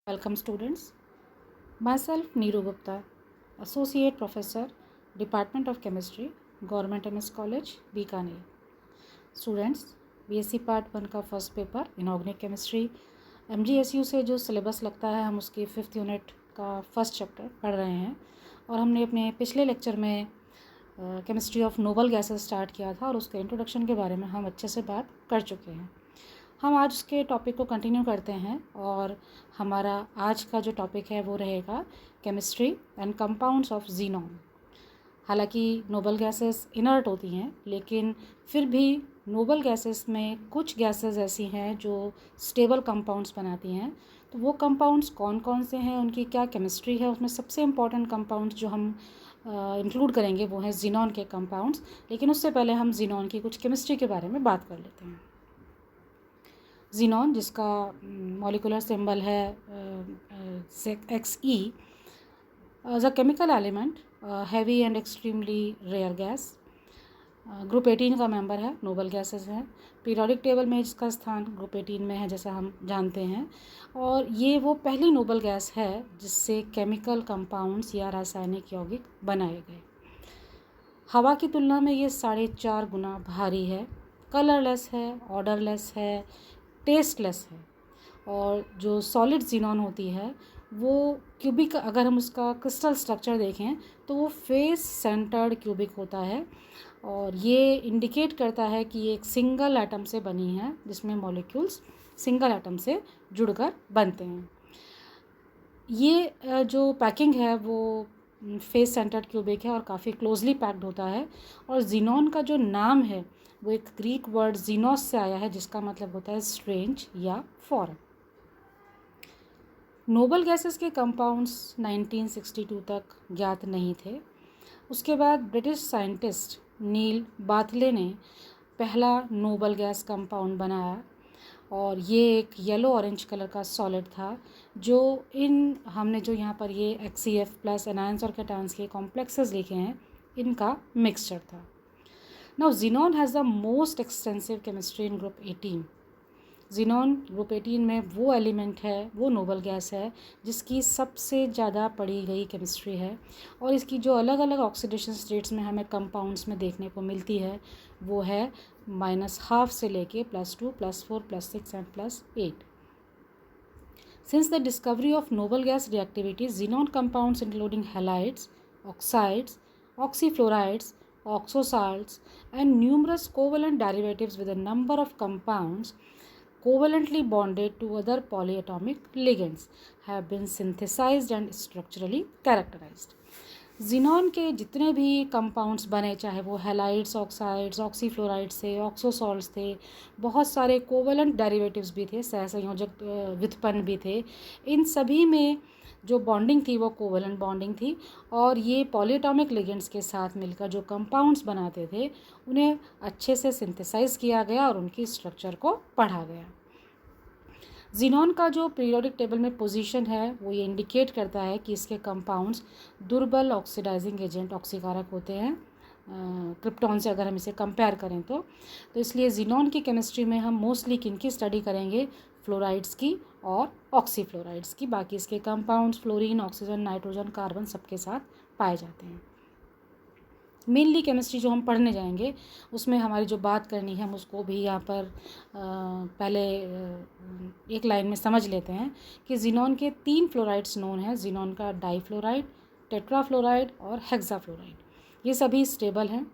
Welcome students. Myself Neeru Gupta, Associate Professor, Department of Chemistry, Government MS College, Bikaner. Students, BSc Part 1 का first paper inorganic chemistry MGSU से जो syllabus लगता है हम उसकी 5th unit का first chapter पढ़ रहे हैं और हमने अपने पिछले लेक्चर में chemistry of noble gases start किया था और उसके इंट्रोडक्शन के बारे में हम अच्छे से बात कर चुके हैं। हम आज उसके टॉपिक को कंटिन्यू करते हैं और हमारा आज का जो टॉपिक है वो रहेगा chemistry and compounds of xenon. हालांकि नोबल गैसेस इनर्ट होती हैं लेकिन फिर भी नोबल गैसेस में कुछ गैसेस ऐसी हैं जो स्टेबल कंपाउंड्स बनाती हैं। तो वो कंपाउंड्स कौन कौन से हैं, उनकी क्या केमिस्ट्री है, उसमें सबसे इम्पॉर्टेंट कंपाउंड्स जो हम इंक्लूड करेंगे वो हैं ज़ीनॉन के कंपाउंड्स। लेकिन उससे पहले हम ज़ीनॉन की कुछ केमिस्ट्री के बारे में बात कर लेते हैं। ज़ीनॉन, जिसका मॉलिक्यूलर सिंबल है Xe, as a chemical element heavy and extremely rare gas, group 18 का मेंबर है, नोबल गैसेस है। पीरियोडिक टेबल में इसका स्थान ग्रुप 18 में है जैसा हम जानते हैं, और ये वो पहली नोबल गैस है जिससे केमिकल कंपाउंड्स या रासायनिक यौगिक बनाए गए। हवा की तुलना में ये 4.5 गुना भारी है, कलरलेस है, ऑर्डरलेस है, टेस्टलेस है। और जो सॉलिड ज़ीनॉन होती है वो क्यूबिक, अगर हम उसका क्रिस्टल स्ट्रक्चर देखें तो वो फेस सेंटर्ड क्यूबिक होता है और ये इंडिकेट करता है कि ये एक सिंगल एटम से बनी है जिसमें मॉलिक्यूल्स सिंगल एटम से जुड़कर बनते हैं। ये जो पैकिंग है वो फेस सेंटर्ड क्यूबिक है और काफ़ी क्लोजली पैक्ड होता है। और ज़ीनॉन का जो नाम है वो एक ग्रीक वर्ड जीनोस से आया है जिसका मतलब होता है स्ट्रेंज या फॉरेन। नोबल गैसेस के कंपाउंड्स 1962 तक ज्ञात नहीं थे। उसके बाद ब्रिटिश साइंटिस्ट नील बार्थले ने पहला नोबल गैस कंपाउंड बनाया और ये एक येलो ऑरेंज कलर का सॉलिड था जो हमने जो यहाँ पर ये HCF प्लस एनायंस और कैटायंस के कॉम्प्लेक्सेस लिखे हैं इनका मिक्सचर था। Now xenon has the most extensive chemistry in group 18. xenon group 18 में वो एलिमेंट है, वो नोबल गैस है जिसकी सबसे ज़्यादा पढ़ी गई केमिस्ट्री है और इसकी जो अलग अलग ऑक्सीडेशन स्टेट्स में हमें कंपाउंड्स में देखने को मिलती है वो है -12 से लेके +2, +4, +6 and +8। Since the discovery of noble gas reactivity, xenon compounds including halides, oxides, oxyfluorides, oxosalts and numerous covalent derivatives with a number of compounds covalently bonded to other polyatomic ligands have been synthesized and structurally characterized. Xenon के जितने भी compounds बने, चाहे वो halides, oxides, ऑक्सीफ्लोराइड्स थे, ऑक्सोसॉल्ट्स थे, बहुत सारे कोवलेंट डेरिवेटिव्स भी थे, सहसंयोजक व्युत्पन्न भी थे। इन सभी में जो बॉन्डिंग थी वो कोवलेंट बॉन्डिंग थी और ये पॉलीएटॉमिक लिगेंड्स के साथ मिलकर जो कंपाउंड्स बनाते थे उन्हें अच्छे से सिंथेसाइज किया गया और उनकी स्ट्रक्चर को पढ़ा गया। ज़ीनॉन का जो पीरियोडिक टेबल में पोजीशन है वो ये इंडिकेट करता है कि इसके कंपाउंड्स दुर्बल ऑक्सीडाइजिंग एजेंट, ऑक्सीकारक होते हैं क्रिप्टॉन से अगर हम इसे कंपेयर करें तो इसलिए ज़ीनॉन की केमिस्ट्री में हम मोस्टली किनकी स्टडी करेंगे, फ्लोराइड्स की और ऑक्सीफ्लोराइड्स की। बाकी इसके compounds fluorine, oxygen, nitrogen, carbon सबके साथ पाए जाते हैं। मेनली केमिस्ट्री जो हम पढ़ने जाएंगे उसमें हमारी जो बात करनी है हम उसको भी यहाँ पर पहले एक लाइन में समझ लेते हैं कि ज़ीनॉन के 3 फ्लोराइड्स नोन हैं। ज़ीनॉन का डाईफ्लोराइड, टेट्राफ्लोराइड और हेक्साफ्लोराइड। ये सभी स्टेबल हैं,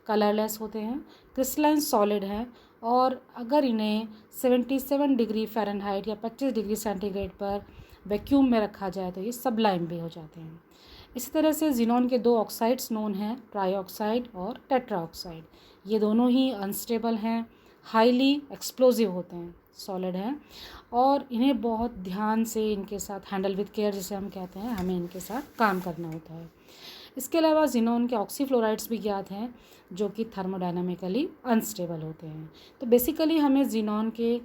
कलरलेस होते हैं, क्रिस्टलाइन सॉलिड हैं और अगर इन्हें 77 डिग्री फ़ारेनहाइट या 25 डिग्री सेंटीग्रेड पर वैक्यूम में रखा जाए तो ये सबलाइम भी हो जाते हैं। इसी तरह से ज़ीनॉन के 2 ऑक्साइड्स नोन हैं, ट्राईऑक्साइड और टेट्राऑक्साइड। ये दोनों ही अनस्टेबल हैं, हाईली एक्सप्लोजिव होते हैं, सॉलिड हैं और इन्हें बहुत ध्यान से इनके साथ हैंडल विद केयर जिसे हम कहते हैं, हमें इनके साथ काम करना होता है। इसके अलावा ज़ीनॉन के ऑक्सीफ्लोराइड्स भी ज्ञात हैं जो कि थर्मोडायनामिकली अनस्टेबल होते हैं। तो बेसिकली हमें ज़ीनॉन के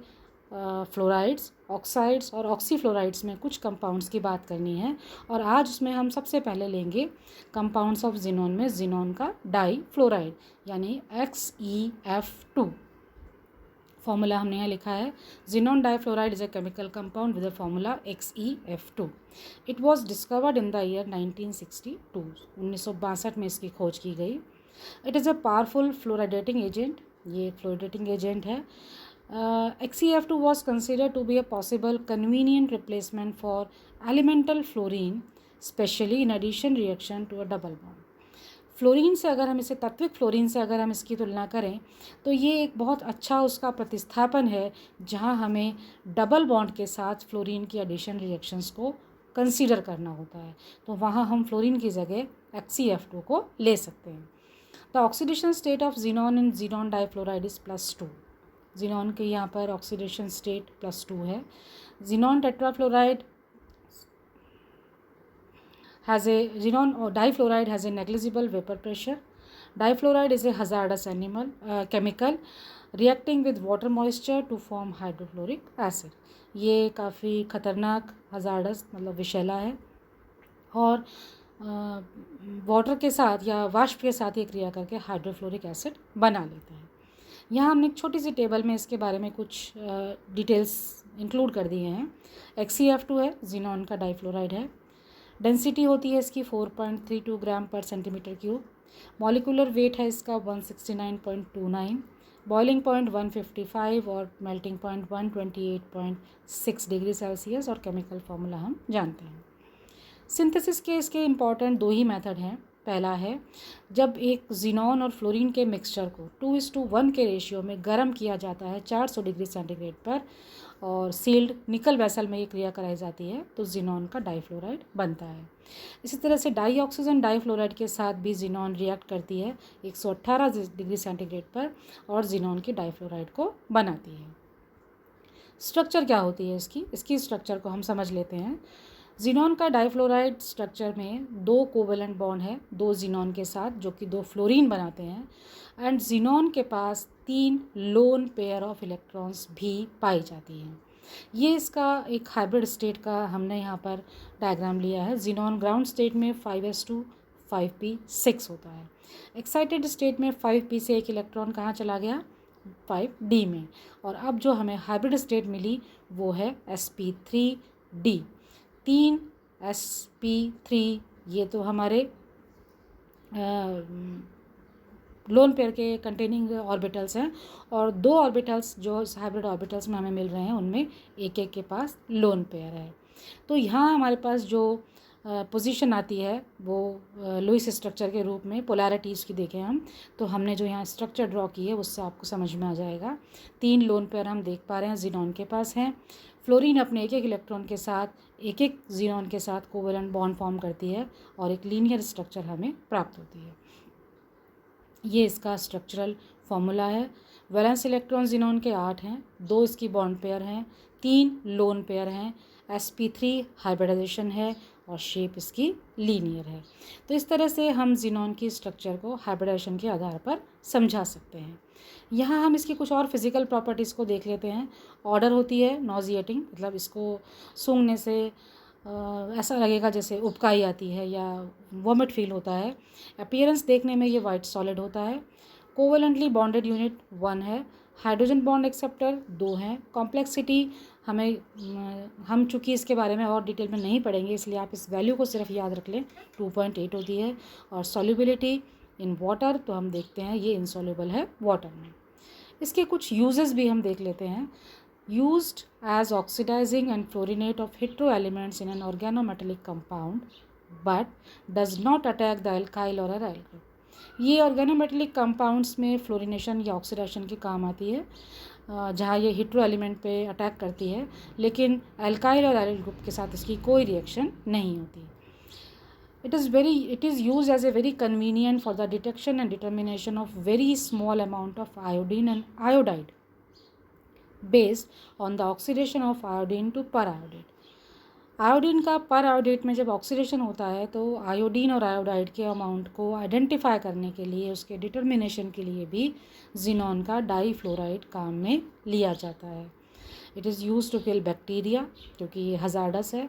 फ्लोराइड्स, ऑक्साइड्स और ऑक्सीफ्लोराइड्स में कुछ कंपाउंड्स की बात करनी है और आज उसमें हम सबसे पहले लेंगे कंपाउंड्स ऑफ ज़ीनॉन में ज़ीनॉन का डाई फ्लोराइड यानी XeF2। फॉर्मूला हमने यहाँ लिखा है, xenon difluoride is a chemical compound with the formula XeF2। It was discovered in the year 1962, 1962 में इसकी खोज की गई। It is a powerful fluoridating agent, ये फ्लोराइडेटिंग एजेंट है। XeF2 was considered to be a possible convenient replacement for elemental fluorine, specially in addition reaction to a double bond. Fluorine से अगर हम इसे तत्विक फ्लोरीन से अगर हम इसकी तुलना करें तो ये एक बहुत अच्छा उसका प्रतिस्थापन है, जहाँ हमें डबल बॉन्ड के साथ फ्लोरीन की एडिशन रिएक्शंस को कंसीडर करना होता है, तो वहाँ हम फ्लोरीन की जगह XeF2 को ले सकते हैं। The oxidation state of xenon in xenon difluoride is +2। xenon के यहाँ पर ऑक्सीडेशन स्टेट +2 है। xenon tetrafluoride xenon or difluoride has a negligible vapor pressure. Difluoride is a hazardous chemical reacting with water moisture to form hydrofluoric acid. ये काफ़ी ख़तरनाक hazardous मतलब विषैला है और वाटर के साथ या वाष्प के साथ ये क्रिया करके हाइड्रोफ्लोरिक एसिड बना लेता है। यहाँ हमने एक छोटी सी टेबल में इसके बारे में कुछ डिटेल्स इंक्लूड कर दिए हैं। XeF2 है, xenon का डाइफ्लोराइड है। डेंसिटी होती है इसकी 4.32 ग्राम पर सेंटीमीटर क्यूब। मॉलिकुलर वेट है इसका 169.29, बॉइलिंग पॉइंट 155 और मेल्टिंग पॉइंट 128.6 डिग्री सेल्सियस, और केमिकल फार्मूला हम जानते हैं। सिंथेसिस के इसके इम्पॉर्टेंट 2 ही मेथड हैं। पहला है जब एक xenon और फ्लोरीन के मिक्सचर को 2:1 के रेशियो में गर्म किया जाता है 400 डिग्री सेंटीग्रेड पर और सील्ड निकल वेसल में ये क्रिया कराई जाती है तो xenon का डाइफ्लोराइड बनता है। इसी तरह से डाई ऑक्सीजन डाइफ्लोराइड के साथ भी xenon रिएक्ट करती है 118 डिग्री सेंटीग्रेड पर और xenon की डाइफ्लोराइड को बनाती है। स्ट्रक्चर क्या होती है इसकी स्ट्रक्चर को हम समझ लेते हैं। xenon का डाइफ्लोराइड स्ट्रक्चर में 2 कोवेलेंट बॉन्ड है 2 xenon के साथ, जो कि 2 फ्लोरीन बनाते हैं, एंड xenon के पास 3 लोन पेयर ऑफ इलेक्ट्रॉन्स भी पाई जाती हैं। ये इसका एक हाइब्रिड स्टेट का हमने यहाँ पर डायग्राम लिया है। xenon ग्राउंड स्टेट में 5s2 5p6 होता है। एक्साइटेड स्टेट में 5p से एक इलेक्ट्रॉन कहाँ चला गया, 5d में, और अब जो हमें हाइब्रिड स्टेट मिली वो है sp3d। 3 sp3 ये तो हमारे लोन पेयर के कंटेनिंग ऑर्बिटल्स हैं, और 2 ऑर्बिटल्स जो हाइब्रिड ऑर्बिटल्स में हमें मिल रहे हैं उनमें एक के पास लोन पेयर है। तो यहाँ हमारे पास जो पोजीशन आती है वो लुईस स्ट्रक्चर के रूप में पोलैरिटीज़ की देखें हम, तो हमने जो यहाँ स्ट्रक्चर ड्रॉ की है उससे आपको समझ में आ जाएगा। 3 लोन पेयर हम देख पा रहे हैं xenon के पास हैं। फ्लोरीन अपने एक इलेक्ट्रॉन के साथ एक xenon के साथ कोवेलेंट बॉन्ड फॉर्म करती है और एक लीनियर स्ट्रक्चर हमें प्राप्त होती है। ये इसका स्ट्रक्चरल फॉर्मूला है। वैलेंस इलेक्ट्रॉन xenon के 8 हैं, 2 इसकी बॉन्ड पेयर हैं, 3 लोन पेयर हैं, sp3 हाइब्रिडाइजेशन है और शेप इसकी लीनियर है। तो इस तरह से हम xenon की स्ट्रक्चर को हाइब्रिडाइजेशन के आधार पर समझा सकते हैं। यहाँ हम इसकी कुछ और फिज़िकल प्रॉपर्टीज़ को देख लेते हैं। ऑर्डर होती है नॉजिएटिंग, मतलब इसको सूंघने से ऐसा लगेगा जैसे उबकाई आती है या वॉमिट फील होता है। अपीयरेंस देखने में ये वाइट सॉलिड होता है। कोवेलेंटली बॉन्डेड यूनिट 1 है। हाइड्रोजन बॉन्ड एक्सेप्टर 2 हैं। कॉम्प्लेक्सिटी हम चूँकि इसके बारे में और डिटेल में नहीं पढ़ेंगे इसलिए आप इस वैल्यू को सिर्फ याद रख लें, 2.8 होती है। और सॉल्युबिलिटी इन वाटर तो हम देखते हैं ये इनसॉल्युबल है वाटर में। इसके कुछ यूजेस भी हम देख लेते हैं। Used as oxidizing and fluorinate of hetero elements in an organometallic compound but does not attack the alkyl or aryl group. ये ऑर्गेनोमेटेलिक कंपाउंड्स में फ्लोरिनेशन या ऑक्सीडेशन के काम आती है, जहाँ ये हीट्रो एलिमेंट पे अटैक करती है, लेकिन एल्काइल और एराइल ग्रुप के साथ इसकी कोई रिएक्शन नहीं होती। It is used as a very convenient for the detection and determination of very small amount of iodine and iodide based on the oxidation of iodine to periodate. Iodine का पर iodate में जब oxidation होता है तो iodine और iodide के amount को आइडेंटिफाई करने के लिए, उसके डिटर्मिनेशन के लिए भी xenon का डाईफ्लोराइड काम में लिया जाता है। It is use to kill bacteria क्योंकि ये हजार्डस है.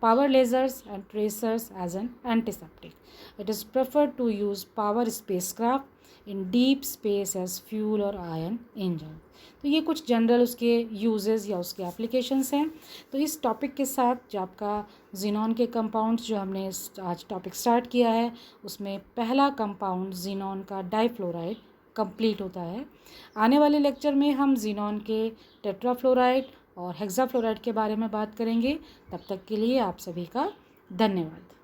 Power lasers and tracers as an antiseptic. It is preferred to use power spacecraft in deep space as fuel और आयन इंजन. तो ये कुछ जनरल उसके यूजेस या उसके एप्लीकेशंस हैं. तो इस टॉपिक के साथ जो आपका जीनॉन के कंपाउंड्स जो हमने आज टॉपिक स्टार्ट किया है उसमें पहला कंपाउंड जीनॉन का डाइफ्लोराइड कंप्लीट होता है. आने वाले लेक्चर में हम जीनॉन के टेट्राफ्लोराइड और हेक्साफ्लोराइड के बारे में बात करेंगे. तब तक के लिए आप सभी का धन्यवाद.